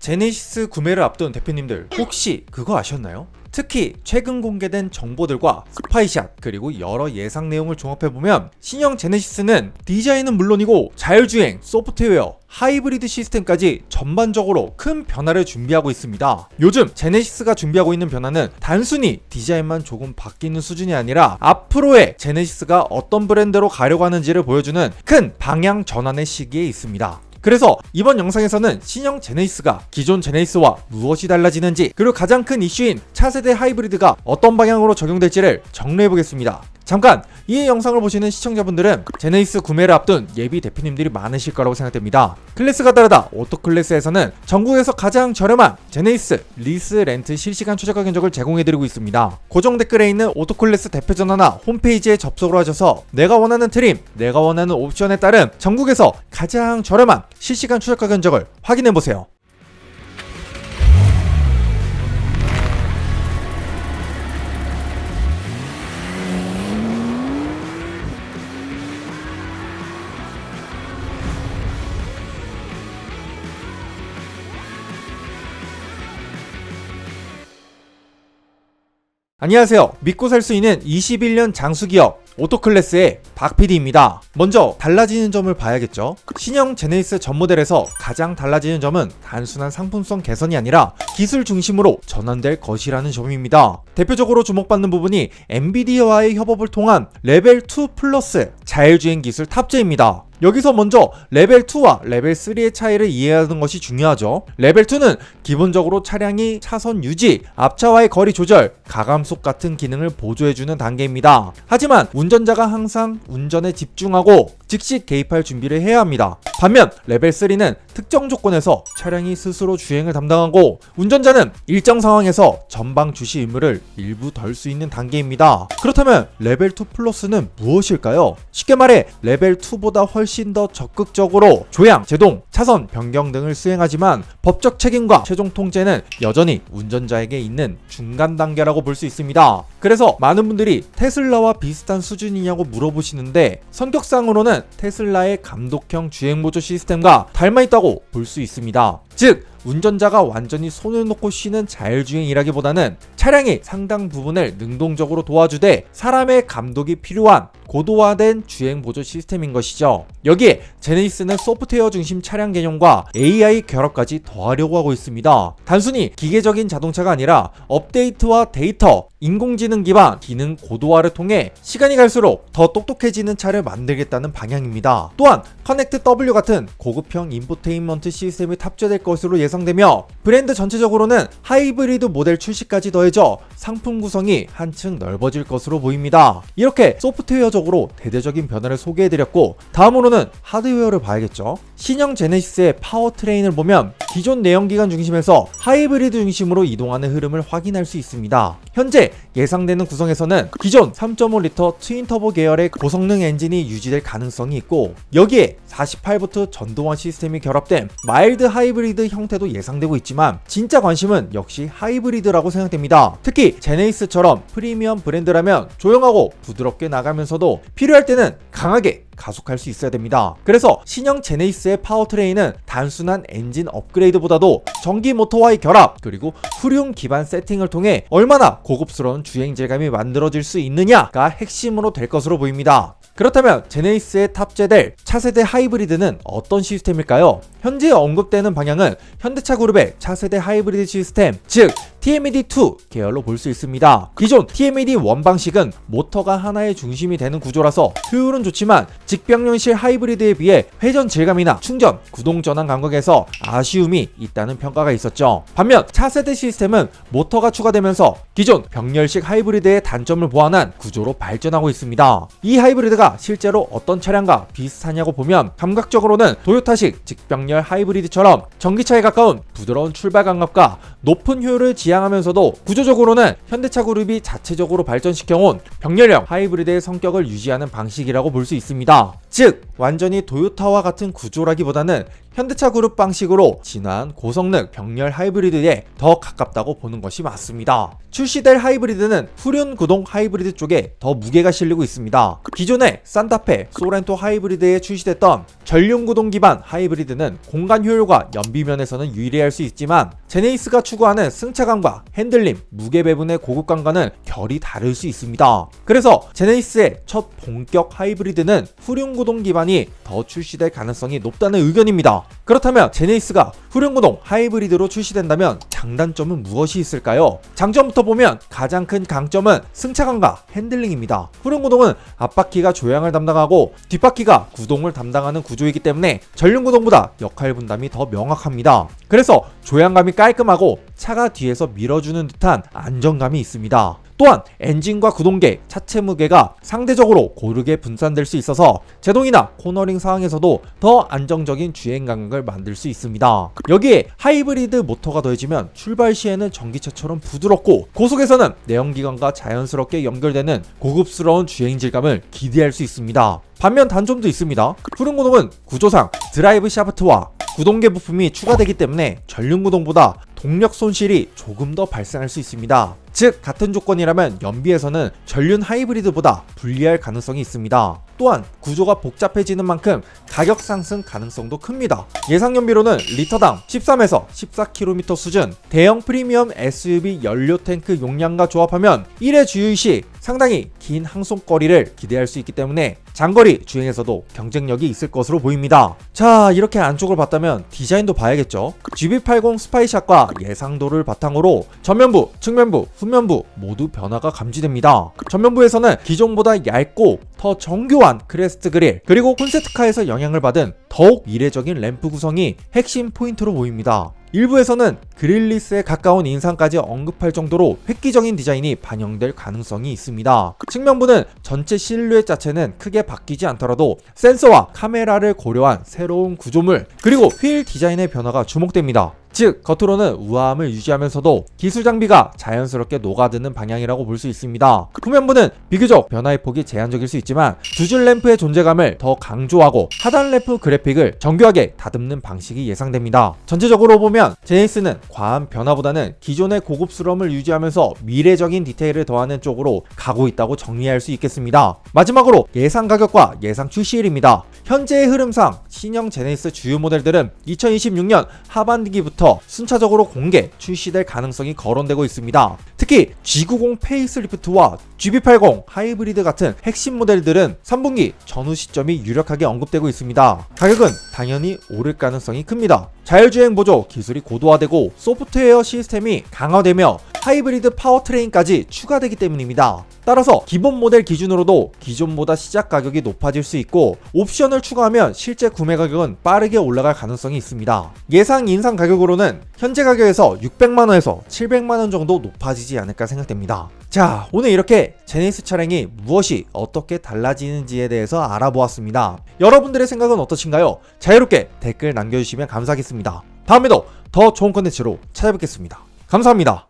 제네시스 구매를 앞둔 대표님들 혹시 그거 아셨나요? 특히 최근 공개된 정보들과 스파이샷 그리고 여러 예상 내용을 종합해보면 신형 제네시스는 디자인은 물론이고 자율주행, 소프트웨어, 하이브리드 시스템까지 전반적으로 큰 변화를 준비하고 있습니다. 요즘 제네시스가 준비하고 있는 변화는 단순히 디자인만 조금 바뀌는 수준이 아니라 앞으로의 제네시스가 어떤 브랜드로 가려고 하는지를 보여주는 큰 방향 전환의 시기에 있습니다. 그래서 이번 영상에서는 신형 제네시스가 기존 제네시스와 무엇이 달라지는지, 그리고 가장 큰 이슈인 차세대 하이브리드가 어떤 방향으로 적용될지를 정리해보겠습니다. 잠깐 이 영상을 보시는 시청자분들은 제네시스 구매를 앞둔 예비 대표님들이 많으실 거라고 생각됩니다. 클래스가 다르다 오토클래스에서는 전국에서 가장 저렴한 제네시스 리스 렌트 실시간 최저가 견적을 제공해드리고 있습니다. 고정 댓글에 있는 오토클래스 대표 전화나 홈페이지에 접속을 하셔서 내가 원하는 트림, 내가 원하는 옵션에 따른 전국에서 가장 저렴한 실시간 최저가 견적을 확인해보세요. 안녕하세요. 믿고 살 수 있는 21년 장수기업 오토클래스의 박PD입니다. 먼저 달라지는 점을 봐야겠죠. 신형 제네시스 전 모델에서 가장 달라지는 점은 단순한 상품성 개선이 아니라 기술 중심으로 전환될 것이라는 점입니다. 대표적으로 주목받는 부분이 엔비디아와의 협업을 통한 레벨 2 플러스 자율주행 기술 탑재입니다. 여기서 먼저 레벨 2와 레벨 3의 차이를 이해하는 것이 중요하죠. 레벨 2는 기본적으로 차량이 차선 유지, 앞차와의 거리 조절, 가감속 같은 기능을 보조해주는 단계입니다. 하지만 운전자가 항상 운전에 집중하고 즉시 개입할 준비를 해야 합니다. 반면 레벨 3는 특정 조건에서 차량이 스스로 주행을 담당하고 운전자는 일정 상황에서 전방 주시 의무를 일부 덜 수 있는 단계입니다. 그렇다면 레벨 2 플러스는 무엇일까요? 쉽게 말해 레벨 2보다 훨씬 더 적극적으로 조향, 제동, 차선 변경 등을 수행하지만 법적 책임과 최종 통제는 여전히 운전자에게 있는 중간 단계라고 볼 수 있습니다. 그래서 많은 분들이 테슬라와 비슷한 수준이냐고 물어보시는데 성격상으로는 테슬라의 감독형 주행보조 시스템과 닮아있다고 볼 수 있습니다. 즉 운전자가 완전히 손을 놓고 쉬는 자율주행이라기보다는 차량의 상당 부분을 능동적으로 도와주되 사람의 감독이 필요한 고도화된 주행 보조 시스템인 것이죠. 여기에 제네시스는 소프트웨어 중심 차량 개념과 AI 결합까지 더하려고 하고 있습니다. 단순히 기계적인 자동차가 아니라 업데이트와 데이터, 인공지능 기반 기능 고도화를 통해 시간이 갈수록 더 똑똑해지는 차를 만들겠다는 방향입니다. 또한 커넥트 W 같은 고급형 인포테인먼트 시스템이 탑재될 것으로 예상되며 브랜드 전체적으로는 하이브리드 모델 출시까지 더해져 상품 구성이 한층 넓어질 것으로 보입니다. 이렇게 소프트웨어적으로 대대적인 변화를 소개해드렸고 다음으로는 하드웨어를 봐야겠죠. 신형 제네시스의 파워트레인을 보면 기존 내연기관 중심에서 하이브리드 중심으로 이동하는 흐름을 확인할 수 있습니다. 현재 예상되는 구성에서는 기존 3.5L 트윈터보 계열의 고성능 엔진이 유지될 가능성이 있고 여기에 48V 전동화 시스템이 결합된 마일드 하이브리드 형태도 예상되고 있지만 진짜 관심은 역시 하이브리드라고 생각됩니다. 특히 제네시스처럼 프리미엄 브랜드라면 조용하고 부드럽게 나가면서도 필요할 때는 강하게 가속할 수 있어야 됩니다. 그래서 신형 제네시스의 파워트레인은 단순한 엔진 업그레이드보다도 전기 모터와의 결합 그리고 후륜 기반 세팅을 통해 얼마나 고급스러운 주행 질감이 만들어질 수 있느냐가 핵심으로 될 것으로 보입니다. 그렇다면 제네시스에 탑재될 차세대 하이브리드는 어떤 시스템일까요? 현재 언급되는 방향은 현대차 그룹의 차세대 하이브리드 시스템, 즉 TMED2 계열로 볼 수 있습니다. 기존 TMED1 방식은 모터가 하나의 중심이 되는 구조라서 효율은 좋지만 직병렬식 하이브리드에 비해 회전 질감이나 충전, 구동 전환 감각에서 아쉬움이 있다는 평가가 있었죠. 반면 차세대 시스템은 모터가 추가되면서 기존 병렬식 하이브리드의 단점을 보완한 구조로 발전하고 있습니다. 이 하이브리드가 실제로 어떤 차량과 비슷하냐고 보면 감각적으로는 도요타식 직병렬 하이브리드처럼 전기차에 가까운 부드러운 출발 감각과 높은 효율을 지향 지향하면서도 구조적으로는 현대차 그룹이 자체적으로 발전시켜온 병렬형 하이브리드의 성격을 유지하는 방식이라고 볼 수 있습니다. 즉 완전히 토요타와 같은 구조라기보다는 현대차 그룹 방식으로 진화한 고성능 병렬 하이브리드에 더 가깝다고 보는 것이 맞습니다. 출시될 하이브리드는 후륜 구동 하이브리드 쪽에 더 무게가 실리고 있습니다. 기존의 산타페, 소렌토 하이브리드에 출시됐던 전륜 구동 기반 하이브리드는 공간 효율과 연비 면에서는 유리할 수 있지만 제네시스가 추구하는 승차감과 핸들림, 무게 배분의 고급감과는 결이 다를 수 있습니다. 그래서 제네시스의 첫 본격 하이브리드는 후륜 구동 기반이 더 출시될 가능성이 높다는 의견입니다. 그렇다면 제네시스가 후륜구동 하이브리드로 출시된다면 장단점은 무엇이 있을까요? 장점부터 보면 가장 큰 강점은 승차감과 핸들링입니다. 후륜구동은 앞바퀴가 조향을 담당하고 뒷바퀴가 구동을 담당하는 구조이기 때문에 전륜구동보다 역할 분담이 더 명확합니다. 그래서 조향감이 깔끔하고 차가 뒤에서 밀어주는 듯한 안정감이 있습니다. 또한 엔진과 구동계, 차체 무게가 상대적으로 고르게 분산될 수 있어서 제동이나 코너링 상황에서도 더 안정적인 주행 감각을 만들 수 있습니다. 여기에 하이브리드 모터가 더해지면 출발 시에는 전기차처럼 부드럽고 고속에서는 내연기관과 자연스럽게 연결되는 고급스러운 주행 질감을 기대할 수 있습니다. 반면 단점도 있습니다. 후륜구동은 구조상 드라이브 샤프트와 구동계 부품이 추가되기 때문에 전륜구동보다 동력 손실이 조금 더 발생할 수 있습니다. 즉 같은 조건이라면 연비에서는 전륜 하이브리드보다 불리할 가능성이 있습니다. 또한 구조가 복잡해지는 만큼 가격 상승 가능성도 큽니다. 예상 연비로는 리터당 13에서 14km 수준, 대형 프리미엄 SUV 연료 탱크 용량과 조합하면 1회 주유 시 상당히 긴 항속거리를 기대할 수 있기 때문에 장거리 주행에서도 경쟁력이 있을 것으로 보입니다. 자, 이렇게 안쪽을 봤다면 디자인도 봐야겠죠. GB80 스파이샷과 예상도를 바탕으로 전면부, 측면부, 후면부 모두 변화가 감지됩니다. 전면부에서는 기존보다 얇고 더 정교한 크레스트 그릴, 그리고 콘셉트카에서 영향을 받은 더욱 미래적인 램프 구성이 핵심 포인트로 보입니다. 일부에서는 그릴리스에 가까운 인상까지 언급할 정도로 획기적인 디자인이 반영될 가능성이 있습니다. 측면부는 전체 실루엣 자체는 크게 바뀌지 않더라도 센서와 카메라를 고려한 새로운 구조물, 그리고 휠 디자인의 변화가 주목됩니다. 즉 겉으로는 우아함을 유지하면서도 기술 장비가 자연스럽게 녹아드는 방향이라고 볼 수 있습니다. 후면부는 비교적 변화의 폭이 제한적일 수 있지만 두 줄 램프의 존재감을 더 강조하고 하단 램프 그래픽을 정교하게 다듬는 방식이 예상됩니다. 전체적으로 보면 제네시스는 과한 변화보다는 기존의 고급스러움을 유지하면서 미래적인 디테일을 더하는 쪽으로 가고 있다고 정리할 수 있겠습니다. 마지막으로 예상 가격과 예상 출시일입니다. 현재의 흐름상 신형 제네시스 주요 모델들은 2026년 하반기부터 순차적으로 공개, 출시될 가능성이 거론되고 있습니다. 특히 G90 페이스리프트와 GB80 하이브리드 같은 핵심 모델들은 3분기 전후 시점이 유력하게 언급되고 있습니다. 가격은 당연히 오를 가능성이 큽니다. 자율주행 보조 기술이 고도화되고 소프트웨어 시스템이 강화되며 하이브리드 파워트레인까지 추가되기 때문입니다. 따라서 기본 모델 기준으로도 기존보다 시작 가격이 높아질 수 있고 옵션을 추가하면 실제 구매 가격은 빠르게 올라갈 가능성이 있습니다. 예상 인상 가격으로는 현재 가격에서 600만원에서 700만원 정도 높아지지 않을까 생각됩니다. 자, 오늘 이렇게 제네시스 차량이 무엇이 어떻게 달라지는지에 대해서 알아보았습니다. 여러분들의 생각은 어떠신가요? 자유롭게 댓글 남겨주시면 감사하겠습니다. 다음에도 더 좋은 컨텐츠로 찾아뵙겠습니다. 감사합니다.